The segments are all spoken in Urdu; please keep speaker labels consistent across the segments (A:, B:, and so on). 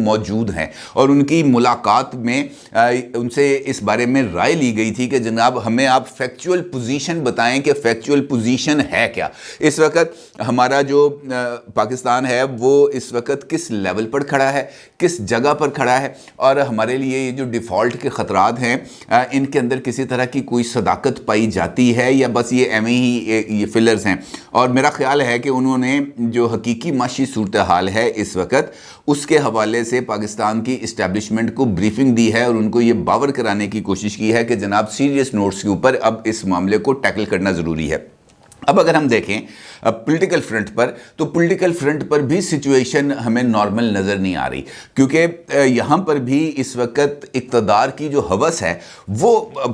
A: موجود ہیں اور ان کی ملاقات میں ان سے اس بارے میں رائے لی گئی تھی کہ جناب ہمیں آپ فیکچول پوزیشن بتائیں کہ فیکچول پوزیشن ہے کیا، اس وقت ہمارا جو پاکستان ہے وہ اس وقت کس لیول پر کھڑا ہے، کس جگہ پر کھڑا ہے، اور ہمارے لیے یہ جو ڈیفالٹ کے خطرات ہیں ان کے اندر کسی طرح کی کوئی صداقت پائی جاتی ہے یا بس یہ ایویں ہی یہ فلرز ہیں۔ اور میرا خیال ہے کہ انہوں نے جو حقیقی معاشی صورتحال ہے اس وقت اس کے حوالے سے پاکستان کی اسٹیبلشمنٹ کو بریفنگ دی ہے اور ان کو یہ باور کرانے کی کوشش کی ہے کہ جناب سیریس نوٹس کے اوپر اب اس معاملے کو ٹیکل کرنا ضروری ہے۔ اب اگر ہم دیکھیں پولیٹیکل فرنٹ پر، تو پولیٹیکل فرنٹ پر بھی سچویشن ہمیں نارمل نظر نہیں آ رہی، کیونکہ یہاں پر بھی اس وقت اقتدار کی جو ہوس ہے وہ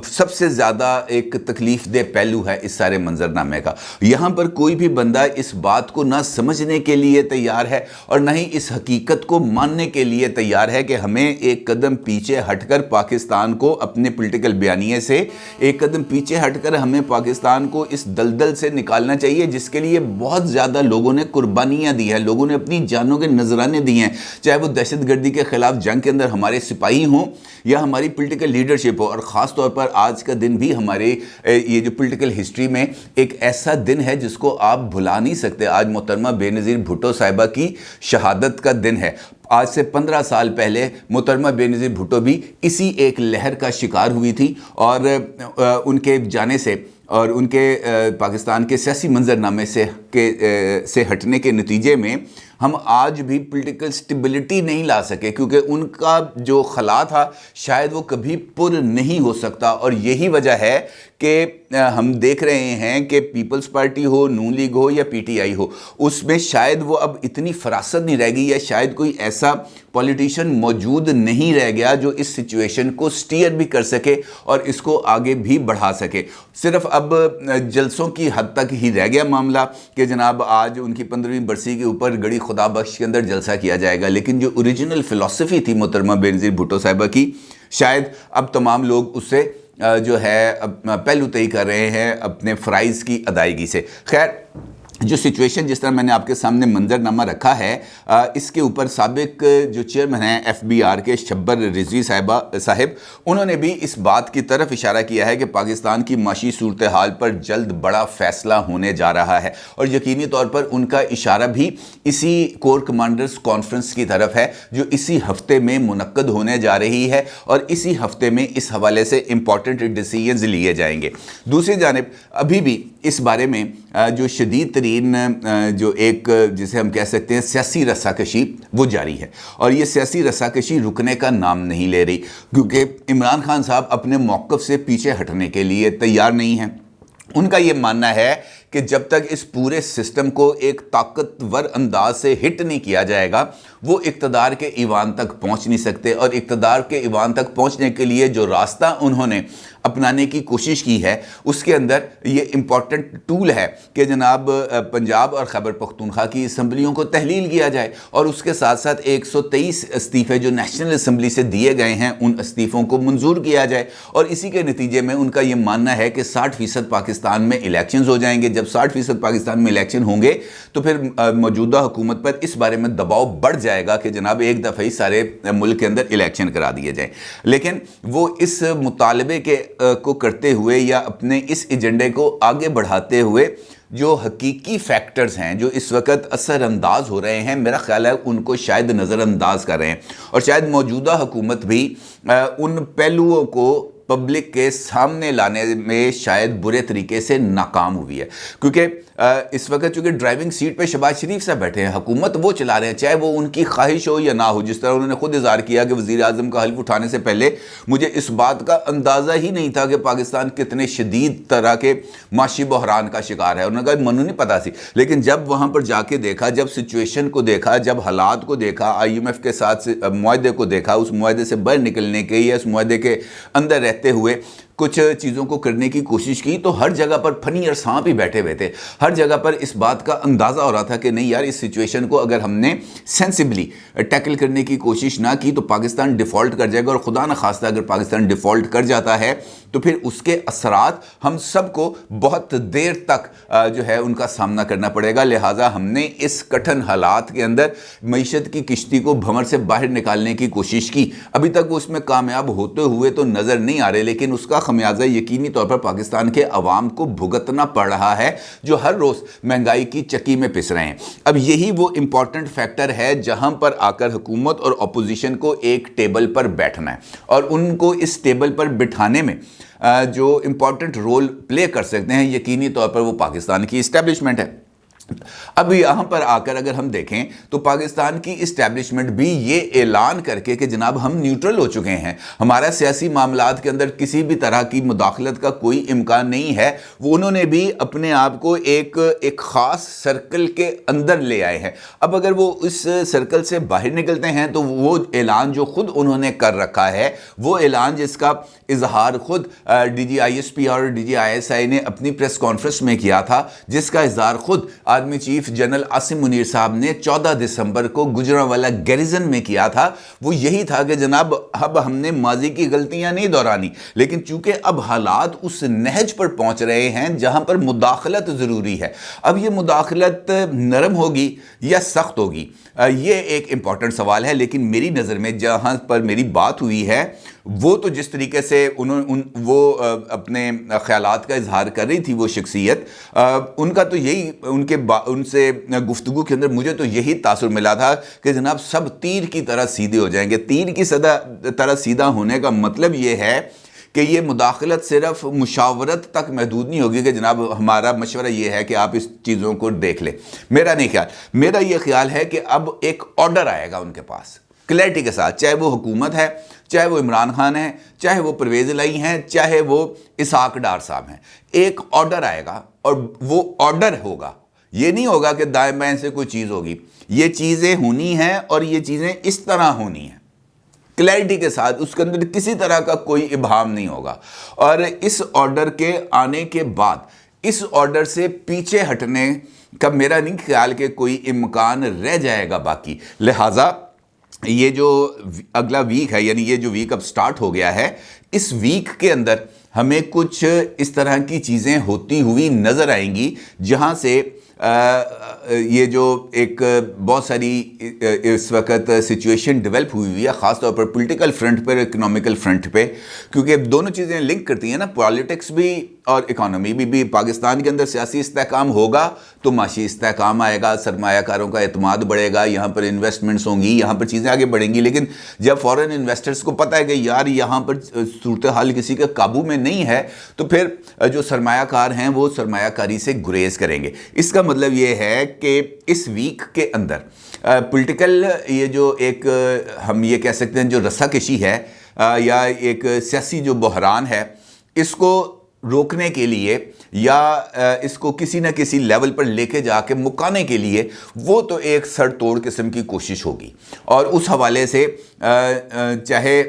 A: سب سے زیادہ ایک تکلیف دہ پہلو ہے اس سارے منظرنامے کا۔ یہاں پر کوئی بھی بندہ اس بات کو نہ سمجھنے کے لیے تیار ہے اور نہ ہی اس حقیقت کو ماننے کے لیے تیار ہے کہ ہمیں ایک قدم پیچھے ہٹ کر پاکستان کو اپنے پولیٹیکل بیانیے سے ایک قدم پیچھے ہٹ کر ہمیں پاکستان کو اس دلدل سے نکالنا چاہیے جس کے لیے بہت زیادہ لوگوں نے قربانیاں دی ہیں، لوگوں نے اپنی جانوں کے نذرانے دی ہیں، چاہے وہ دہشت گردی کے خلاف جنگ کے اندر ہمارے سپاہی ہوں یا ہماری پولیٹیکل لیڈرشپ ہو، اور خاص طور پر آج کا دن بھی ہمارے یہ جو پولیٹیکل ہسٹری میں ایک ایسا دن ہے جس کو آپ بھلا نہیں سکتے۔ آج محترمہ بے نظیر بھٹو صاحبہ کی شہادت کا دن ہے۔ آج سے 15 سال پہلے محترمہ بے نظیر بھٹو بھی اسی ایک لہر کا شکار ہوئی تھی اور ان کے جانے سے اور ان کے پاکستان کے سیاسی منظرنامے سے ہٹنے کے نتیجے میں ہم آج بھی پولیٹیکل سٹیبلٹی نہیں لا سکے، کیونکہ ان کا جو خلا تھا شاید وہ کبھی پر نہیں ہو سکتا، اور یہی وجہ ہے کہ ہم دیکھ رہے ہیں کہ پیپلز پارٹی ہو، نون لیگ ہو یا پی ٹی آئی ہو، اس میں شاید وہ اب اتنی فراست نہیں رہ گئی، یا شاید کوئی ایسا پولیٹیشین موجود نہیں رہ گیا جو اس سچویشن کو سٹیئر بھی کر سکے اور اس کو آگے بھی بڑھا سکے۔ صرف اب جلسوں کی حد تک ہی رہ گیا معاملہ کہ جناب آج ان کی 15ویں برسی کے اوپر گڑی خدا بخش کے اندر جلسہ کیا جائے گا، لیکن جو اوریجنل فلسفی تھی محترمہ بے نظیر بھٹو صاحبہ کی، شاید اب تمام لوگ اس سے جو ہے پہلو طئی کر رہے ہیں اپنے فرائض کی ادائیگی سے۔ خیر، جو سچویشن جس طرح میں نے آپ کے سامنے منظرنامہ رکھا ہے، اس کے اوپر سابق جو چیئرمین ہیں ایف بی آر کے شبر رضوی صاحب، انہوں نے بھی اس بات کی طرف اشارہ کیا ہے کہ پاکستان کی معاشی صورتحال پر جلد بڑا فیصلہ ہونے جا رہا ہے، اور یقینی طور پر ان کا اشارہ بھی اسی کور کمانڈرز کانفرنس کی طرف ہے جو اسی ہفتے میں منعقد ہونے جا رہی ہے، اور اسی ہفتے میں اس حوالے سے امپورٹنٹ ڈیسیژنز لیے جائیں گے۔ دوسری جانب ابھی بھی اس بارے میں جو شدید ترین جو ایک جسے ہم کہہ سکتے ہیں سیاسی رساکشی وہ جاری ہے، اور یہ سیاسی رساکشی رکنے کا نام نہیں لے رہی، کیونکہ عمران خان صاحب اپنے موقف سے پیچھے ہٹنے کے لیے تیار نہیں ہیں۔ ان کا یہ ماننا ہے کہ جب تک اس پورے سسٹم کو ایک طاقتور انداز سے ہٹ نہیں کیا جائے گا وہ اقتدار کے ایوان تک پہنچ نہیں سکتے، اور اقتدار کے ایوان تک پہنچنے کے لیے جو راستہ انہوں نے اپنانے کی کوشش کی ہے اس کے اندر یہ امپورٹنٹ ٹول ہے کہ جناب پنجاب اور خیبر پختونخوا کی اسمبلیوں کو تحلیل کیا جائے، اور اس کے ساتھ ساتھ 123 استعفے جو نیشنل اسمبلی سے دیے گئے ہیں ان استعفوں کو منظور کیا جائے، اور اسی کے نتیجے میں ان کا یہ ماننا ہے کہ 60% پاکستان میں الیکشنز ہو جائیں گے۔ جب 60% پاکستان میں الیکشن ہوں گے تو پھر موجودہ حکومت پر اس بارے میں دباؤ بڑھ جائے گا کہ جناب ایک دفعہ ہی سارے ملک کے اندر الیکشن کرا دیے جائیں، لیکن وہ اس مطالبے کو کرتے ہوئے یا اپنے اس ایجنڈے کو آگے بڑھاتے ہوئے جو حقیقی فیکٹرز ہیں جو اس وقت اثر انداز ہو رہے ہیں، میرا خیال ہے ان کو شاید نظر انداز کر رہے ہیں، اور شاید موجودہ حکومت بھی ان پہلوؤں کو پبلک کے سامنے لانے میں شاید برے طریقے سے ناکام ہوئی ہے، کیونکہ اس وقت چونکہ ڈرائیونگ سیٹ پہ شہباز شریف صاحب بیٹھے ہیں، حکومت وہ چلا رہے ہیں، چاہے وہ ان کی خواہش ہو یا نہ ہو۔ جس طرح انہوں نے خود اظہار کیا کہ وزیر اعظم کا حلف اٹھانے سے پہلے مجھے اس بات کا اندازہ ہی نہیں تھا کہ پاکستان کتنے شدید طرح کے معاشی بحران کا شکار ہے، انہوں نے کہا منو نہیں پتا سی، لیکن جب وہاں پر جا کے دیکھا، جب سچویشن کو دیکھا، جب حالات کو دیکھا، IMF کے ساتھ معاہدے کو دیکھا، اس معاہدے سے باہر نکلنے کے یا اس معاہدے کے اندر رہتے ہوئے کچھ چیزوں کو کرنے کی کوشش کی تو ہر جگہ پر پھنی اور سانپ ہی بیٹھے ہوئے تھے. ہر جگہ پر اس بات کا اندازہ ہو رہا تھا کہ نہیں یار اس سچویشن کو اگر ہم نے سینسبلی ٹیکل کرنے کی کوشش نہ کی تو پاکستان ڈیفالٹ کر جائے گا, اور خدا نہ خواستہ اگر پاکستان ڈیفالٹ کر جاتا ہے تو پھر اس کے اثرات ہم سب کو بہت دیر تک جو ہے ان کا سامنا کرنا پڑے گا. لہٰذا ہم نے اس کٹھن حالات کے اندر معیشت کی کشتی کو بھنور سے باہر نکالنے کی کوشش کی. ابھی تک وہ اس میں کامیاب ہوتے ہوئے تو نظر نہیں آ رہے, لیکن اس کا خمیازہ یقینی طور پر پاکستان کے عوام کو بھگتنا پڑ رہا ہے جو ہر روز مہنگائی کی چکی میں پس رہے ہیں. اب یہی وہ امپورٹنٹ فیکٹر ہے جہاں پر آ کر حکومت اور اپوزیشن کو ایک ٹیبل پر بیٹھنا ہے, اور ان کو اس ٹیبل پر بٹھانے میں جو امپورٹنٹ رول پلے کر سکتے ہیں یقینی طور پر وہ پاکستان کی اسٹیبلشمنٹ ہے. اب یہاں پر آ کر اگر ہم دیکھیں تو پاکستان کی اسٹیبلشمنٹ بھی یہ اعلان کر کے کہ جناب ہم نیوٹرل ہو چکے ہیں, ہمارا سیاسی معاملات کے اندر کسی بھی طرح کی مداخلت کا کوئی امکان نہیں ہے, وہ انہوں نے بھی اپنے آپ کو ایک خاص سرکل کے اندر لے آئے ہیں. اب اگر وہ اس سرکل سے باہر نکلتے ہیں تو وہ اعلان جو خود انہوں نے کر رکھا ہے, وہ اعلان جس کا اظہار خود D G I S P اور D G I S I نے اپنی پریس کانفرنس میں کیا تھا, جس کا اظہار خود army chief general Asim Munir صاحب نے 14 دسمبر کو گجرانوالہ گیریزن میں کیا تھا, وہ یہی تھا کہ جناب اب ہم نے ماضی کی غلطیاں نہیں دہرانی, لیکن چونکہ اب حالات اس نہج پر پہنچ رہے ہیں جہاں پر مداخلت ضروری ہے. اب یہ مداخلت نرم ہوگی یا سخت ہوگی, یہ ایک امپورٹنٹ سوال ہے, لیکن میری نظر میں جہاں پر میری بات ہوئی ہے وہ تو جس طریقے سے وہ اپنے خیالات کا اظہار کر رہی تھی وہ شخصیت, ان کا تو یہی ان سے گفتگو کے اندر مجھے تو یہی تاثر ملا تھا کہ جناب سب تیر کی طرح سیدھے ہو جائیں گے. تیر کی طرح سیدھا ہونے کا مطلب یہ ہے کہ یہ مداخلت صرف مشاورت تک محدود نہیں ہوگی کہ جناب ہمارا مشورہ یہ ہے کہ آپ اس چیزوں کو دیکھ لیں. میرا نہیں خیال, میرا یہ خیال ہے کہ اب ایک آرڈر آئے گا ان کے پاس کلیئرٹی کے ساتھ, چاہے وہ حکومت ہے, چاہے وہ عمران خان ہے, چاہے وہ پرویز الہی ہیں, چاہے وہ اسحاق ڈار صاحب ہیں. ایک آرڈر آئے گا اور وہ آرڈر ہوگا, یہ نہیں ہوگا کہ دائیں بائیں سے کوئی چیز ہوگی. یہ چیزیں ہونی ہیں اور یہ چیزیں اس طرح ہونی ہیں کلیئرٹی کے ساتھ, اس کے اندر کسی طرح کا کوئی ابہام نہیں ہوگا. اور اس آرڈر کے آنے کے بعد اس آرڈر سے پیچھے ہٹنے کا میرا نہیں خیال کہ کوئی امکان رہ جائے گا باقی. لہٰذا یہ جو اگلا ویک ہے, یعنی یہ جو ویک اب سٹارٹ ہو گیا ہے, اس ویک کے اندر ہمیں کچھ اس طرح کی چیزیں ہوتی ہوئی نظر آئیں گی جہاں سے یہ جو ایک بہت ساری اس وقت سچویشن ڈیولپ ہوئی ہے, خاص طور پر پولیٹیکل فرنٹ پر, اکنامیکل فرنٹ پہ, کیونکہ دونوں چیزیں لنک کرتی ہیں نا, پالیٹکس بھی اور اکانومی بھی. پاکستان کے اندر سیاسی استحکام ہوگا تو معاشی استحکام آئے گا, سرمایہ کاروں کا اعتماد بڑھے گا, یہاں پر انویسٹمنٹس ہوں گی, یہاں پر چیزیں آگے بڑھیں گی. لیکن جب فورن انویسٹرز کو پتہ ہے کہ یار یہاں پر صورتحال کسی کے قابو میں نہیں ہے, تو پھر جو سرمایہ کار ہیں وہ سرمایہ کاری سے گریز کریں گے. اس کا مطلب یہ ہے کہ اس ویک کے اندر پولیٹیکل یہ جو ایک ہم یہ کہہ سکتے ہیں جو رسا کشی ہے یا ایک سیاسی جو بحران ہے, اس کو روکنے کے لیے یا اس کو کسی نہ کسی لیول پر لے کے جا کے مکانے کے لیے وہ تو ایک سر توڑ قسم کی کوشش ہوگی. اور اس حوالے سے چاہے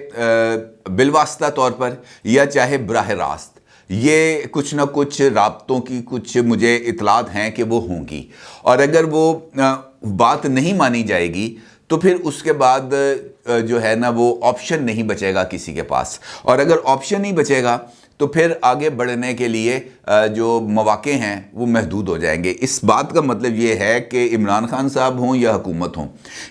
A: بالواسطہ طور پر یا چاہے براہ راست یہ کچھ نہ کچھ رابطوں کی کچھ مجھے اطلاعات ہیں کہ وہ ہوں گی. اور اگر وہ بات نہیں مانی جائے گی تو پھر اس کے بعد جو ہے نا وہ آپشن نہیں بچے گا کسی کے پاس. اور اگر آپشن نہیں بچے گا تو پھر آگے بڑھنے کے لیے جو مواقع ہیں وہ محدود ہو جائیں گے. اس بات کا مطلب یہ ہے کہ عمران خان صاحب ہوں یا حکومت ہوں,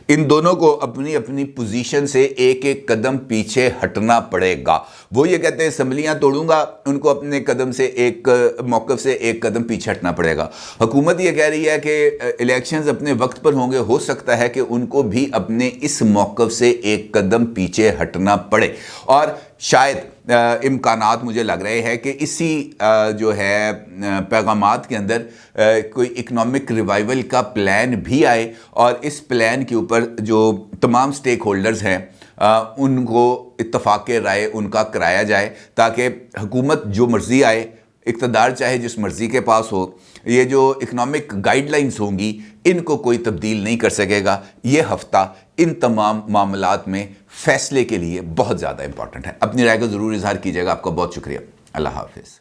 A: ان دونوں کو اپنی اپنی پوزیشن سے ایک ایک قدم پیچھے ہٹنا پڑے گا. وہ یہ کہتے ہیں اسمبلیاں توڑوں گا, ان کو اپنے قدم سے ایک موقف سے ایک قدم پیچھے ہٹنا پڑے گا. حکومت یہ کہہ رہی ہے کہ الیکشنز اپنے وقت پر ہوں گے, ہو سکتا ہے کہ ان کو بھی اپنے اس موقف سے ایک قدم پیچھے ہٹنا پڑے. اور شاید امکانات مجھے لگ رہے ہیں کہ اسی جو ہے پیغامات کے اندر کوئی اکنامک ریوائیول کا پلان بھی آئے, اور اس پلان کے اوپر جو تمام سٹیک ہولڈرز ہیں ان کو اتفاق رائے ان کا کرایا جائے, تاکہ حکومت جو مرضی آئے, اقتدار چاہے جس مرضی کے پاس ہو, یہ جو اکنامک گائیڈ لائنز ہوں گی ان کو کوئی تبدیل نہیں کر سکے گا. یہ ہفتہ ان تمام معاملات میں فیصلے کے لیے بہت زیادہ امپورٹنٹ ہے. اپنی رائے کو ضرور اظہار کیجیے گا. آپ کا بہت شکریہ. اللہ حافظ.